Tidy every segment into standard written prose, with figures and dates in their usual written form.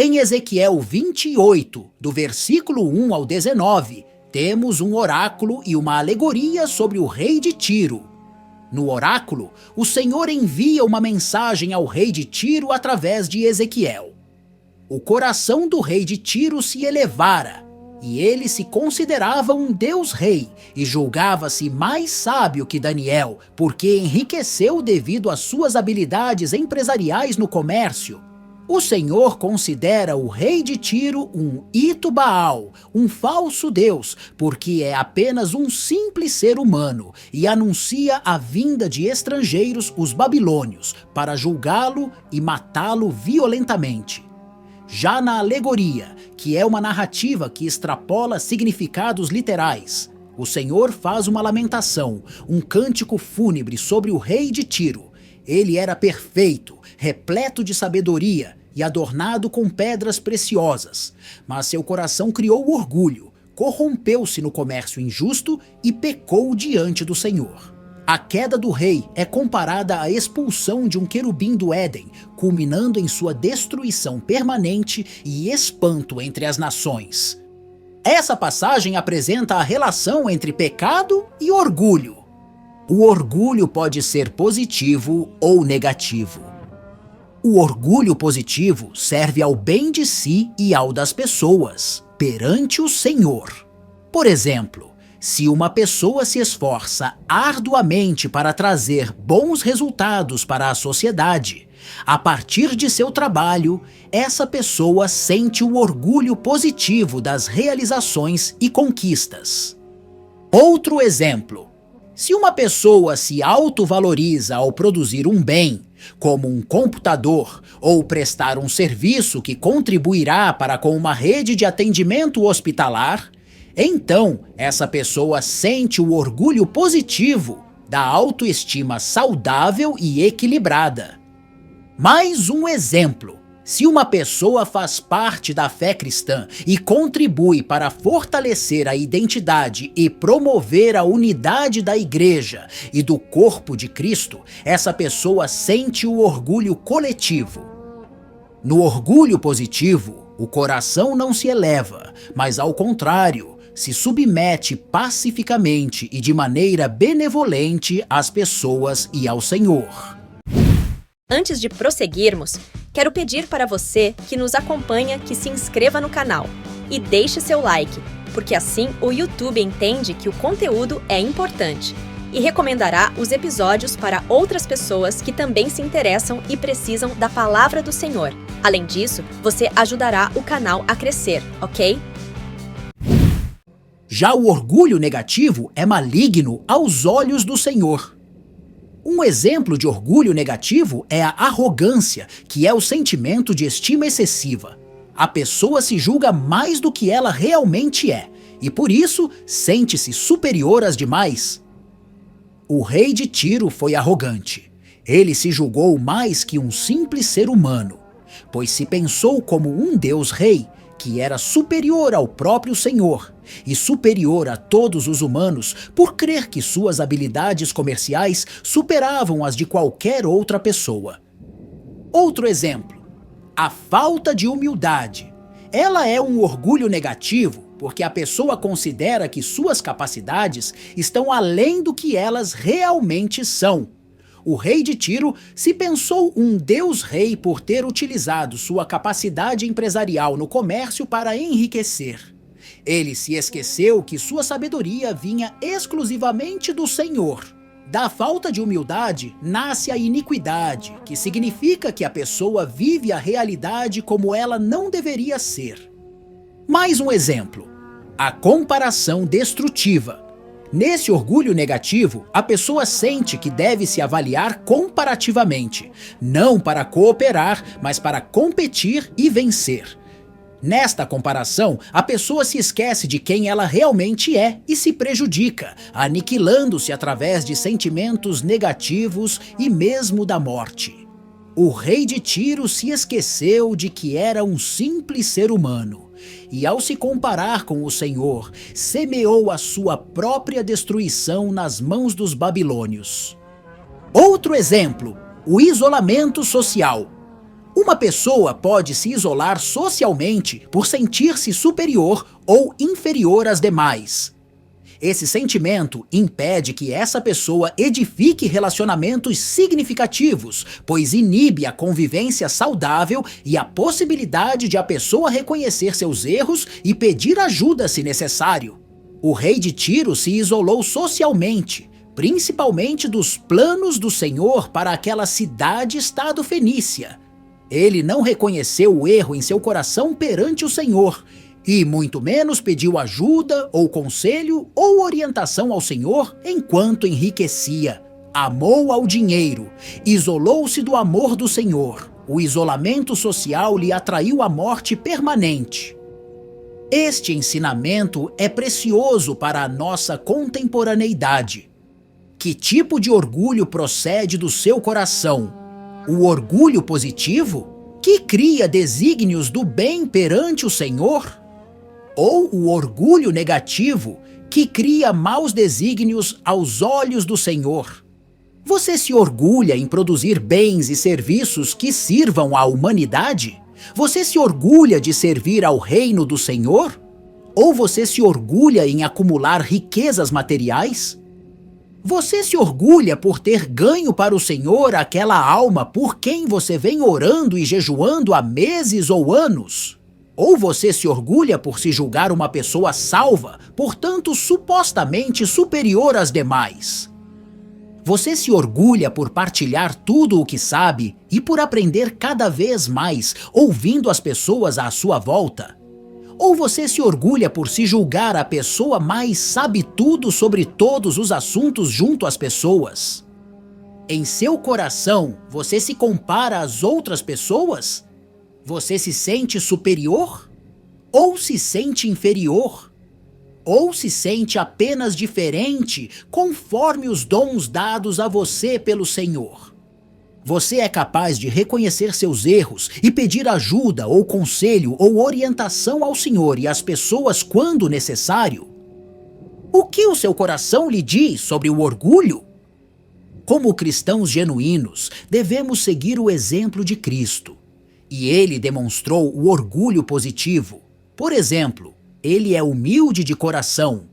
Em Ezequiel 28, do versículo 1 ao 19, temos um oráculo e uma alegoria sobre o rei de Tiro. No oráculo, o Senhor envia uma mensagem ao rei de Tiro através de Ezequiel. O coração do rei de Tiro se elevara, e ele se considerava um Deus-rei e julgava-se mais sábio que Daniel, porque enriqueceu devido às suas habilidades empresariais no comércio. O Senhor considera o rei de Tiro um Itubaal, um falso deus, porque é apenas um simples ser humano e anuncia a vinda de estrangeiros, os babilônios, para julgá-lo e matá-lo violentamente. Já na alegoria, que é uma narrativa que extrapola significados literais, o Senhor faz uma lamentação, um cântico fúnebre sobre o rei de Tiro. Ele era perfeito, repleto de sabedoria e adornado com pedras preciosas, mas seu coração criou orgulho, corrompeu-se no comércio injusto e pecou diante do Senhor. A queda do rei é comparada à expulsão de um querubim do Éden, culminando em sua destruição permanente e espanto entre as nações. Essa passagem apresenta a relação entre pecado e orgulho. O orgulho pode ser positivo ou negativo. O orgulho positivo serve ao bem de si e ao das pessoas, perante o Senhor. Por exemplo, se uma pessoa se esforça arduamente para trazer bons resultados para a sociedade, a partir de seu trabalho, essa pessoa sente o orgulho positivo das realizações e conquistas. Outro exemplo. Se uma pessoa se autovaloriza ao produzir um bem, como um computador, ou prestar um serviço que contribuirá para com uma rede de atendimento hospitalar, então essa pessoa sente o orgulho positivo da autoestima saudável e equilibrada. Mais um exemplo. Se uma pessoa faz parte da fé cristã e contribui para fortalecer a identidade e promover a unidade da igreja e do corpo de Cristo, essa pessoa sente o orgulho coletivo. No orgulho positivo, o coração não se eleva, mas ao contrário, se submete pacificamente e de maneira benevolente às pessoas e ao Senhor. Antes de prosseguirmos, quero pedir para você que nos acompanha que se inscreva no canal e deixe seu like, porque assim o YouTube entende que o conteúdo é importante e recomendará os episódios para outras pessoas que também se interessam e precisam da palavra do Senhor. Além disso, você ajudará o canal a crescer, ok? Já o orgulho negativo é maligno aos olhos do Senhor. Um exemplo de orgulho negativo é a arrogância, que é o sentimento de estima excessiva. A pessoa se julga mais do que ela realmente é, e por isso sente-se superior às demais. O rei de Tiro foi arrogante. Ele se julgou mais que um simples ser humano, pois se pensou como um Deus-rei, que era superior ao próprio Senhor e superior a todos os humanos por crer que suas habilidades comerciais superavam as de qualquer outra pessoa. Outro exemplo, a falta de humildade. Ela é um orgulho negativo porque a pessoa considera que suas capacidades estão além do que elas realmente são. O rei de Tiro se pensou um Deus-rei por ter utilizado sua capacidade empresarial no comércio para enriquecer. Ele se esqueceu que sua sabedoria vinha exclusivamente do Senhor. Da falta de humildade nasce a iniquidade, que significa que a pessoa vive a realidade como ela não deveria ser. Mais um exemplo, a comparação destrutiva. Nesse orgulho negativo, a pessoa sente que deve se avaliar comparativamente, não para cooperar, mas para competir e vencer. Nesta comparação, a pessoa se esquece de quem ela realmente é e se prejudica, aniquilando-se através de sentimentos negativos e mesmo da morte. O rei de Tiro se esqueceu de que era um simples ser humano. E ao se comparar com o Senhor, semeou a sua própria destruição nas mãos dos babilônios. Outro exemplo, o isolamento social. Uma pessoa pode se isolar socialmente por sentir-se superior ou inferior às demais. Esse sentimento impede que essa pessoa edifique relacionamentos significativos, pois inibe a convivência saudável e a possibilidade de a pessoa reconhecer seus erros e pedir ajuda se necessário. O rei de Tiro se isolou socialmente, principalmente dos planos do Senhor para aquela cidade-estado fenícia. Ele não reconheceu o erro em seu coração perante o Senhor, e muito menos pediu ajuda ou conselho ou orientação ao Senhor enquanto enriquecia. Amou ao dinheiro, isolou-se do amor do Senhor. O isolamento social lhe atraiu a morte permanente. Este ensinamento é precioso para a nossa contemporaneidade. Que tipo de orgulho procede do seu coração? O orgulho positivo, que cria desígnios do bem perante o Senhor? Ou o orgulho negativo, que cria maus desígnios aos olhos do Senhor? Você se orgulha em produzir bens e serviços que sirvam à humanidade? Você se orgulha de servir ao reino do Senhor? Ou você se orgulha em acumular riquezas materiais? Você se orgulha por ter ganho para o Senhor aquela alma por quem você vem orando e jejuando há meses ou anos? Ou você se orgulha por se julgar uma pessoa salva, portanto supostamente superior às demais? Você se orgulha por partilhar tudo o que sabe e por aprender cada vez mais, ouvindo as pessoas à sua volta? Ou você se orgulha por se julgar a pessoa mais sabe tudo sobre todos os assuntos junto às pessoas? Em seu coração, você se compara às outras pessoas? Você se sente superior? Ou se sente inferior? Ou se sente apenas diferente, conforme os dons dados a você pelo Senhor? Você é capaz de reconhecer seus erros e pedir ajuda ou conselho ou orientação ao Senhor e às pessoas quando necessário? O que o seu coração lhe diz sobre o orgulho? Como cristãos genuínos, devemos seguir o exemplo de Cristo. E ele demonstrou o orgulho positivo. Por exemplo, ele é humilde de coração.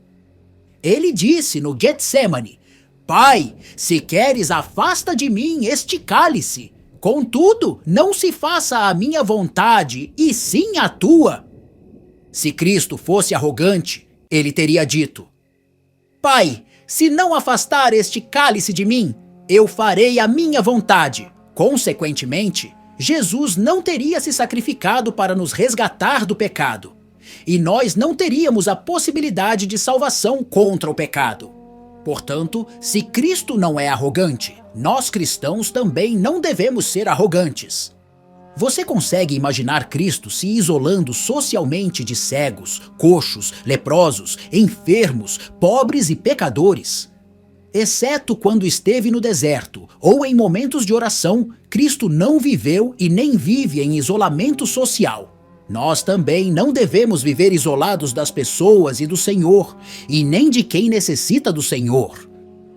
Ele disse no Getsemane: Pai, se queres, afasta de mim este cálice. Contudo, não se faça a minha vontade, e sim a tua. Se Cristo fosse arrogante, ele teria dito: Pai, se não afastar este cálice de mim, eu farei a minha vontade. Consequentemente, Jesus não teria se sacrificado para nos resgatar do pecado. E nós não teríamos a possibilidade de salvação contra o pecado. Portanto, se Cristo não é arrogante, nós cristãos também não devemos ser arrogantes. Você consegue imaginar Cristo se isolando socialmente de cegos, coxos, leprosos, enfermos, pobres e pecadores? Exceto quando esteve no deserto ou em momentos de oração, Cristo não viveu e nem vive em isolamento social. Nós também não devemos viver isolados das pessoas e do Senhor, e nem de quem necessita do Senhor.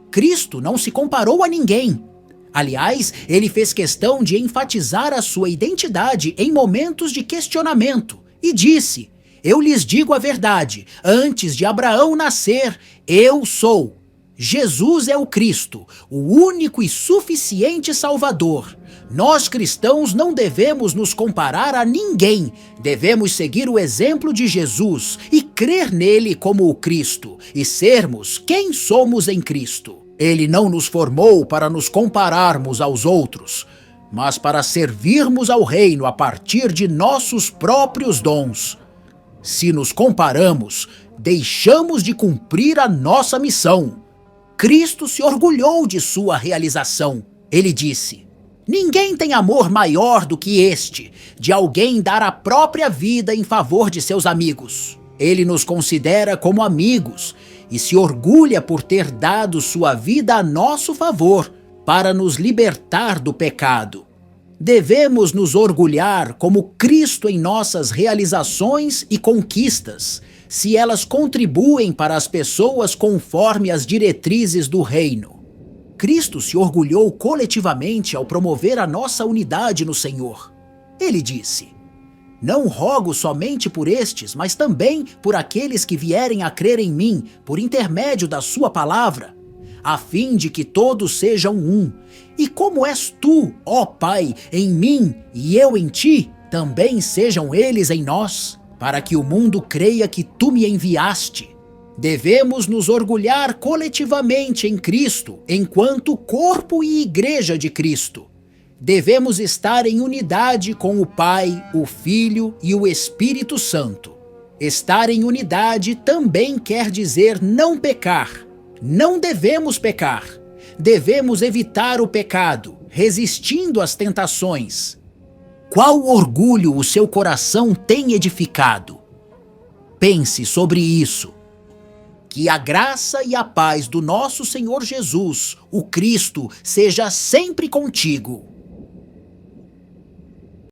Cristo não se comparou a ninguém. Aliás, ele fez questão de enfatizar a sua identidade em momentos de questionamento e disse: Eu lhes digo a verdade, antes de Abraão nascer, eu sou. Jesus é o Cristo, o único e suficiente Salvador. Nós cristãos não devemos nos comparar a ninguém, devemos seguir o exemplo de Jesus e crer nele como o Cristo e sermos quem somos em Cristo. Ele não nos formou para nos compararmos aos outros, mas para servirmos ao reino a partir de nossos próprios dons. Se nos comparamos, deixamos de cumprir a nossa missão. Cristo se orgulhou de sua realização. Ele disse: Ninguém tem amor maior do que este, de alguém dar a própria vida em favor de seus amigos. Ele nos considera como amigos e se orgulha por ter dado sua vida a nosso favor, para nos libertar do pecado. Devemos nos orgulhar como Cristo em nossas realizações e conquistas, se elas contribuem para as pessoas conforme as diretrizes do reino. Cristo se orgulhou coletivamente ao promover a nossa unidade no Senhor. Ele disse: Não rogo somente por estes, mas também por aqueles que vierem a crer em mim por intermédio da sua palavra, a fim de que todos sejam um. E como és tu, ó Pai, em mim e eu em ti, também sejam eles em nós, para que o mundo creia que tu me enviaste. Devemos nos orgulhar coletivamente em Cristo, enquanto corpo e igreja de Cristo. Devemos estar em unidade com o Pai, o Filho e o Espírito Santo. Estar em unidade também quer dizer não pecar. Não devemos pecar. Devemos evitar o pecado, resistindo às tentações. Qual orgulho o seu coração tem edificado? Pense sobre isso. Que a graça e a paz do nosso Senhor Jesus, o Cristo, seja sempre contigo.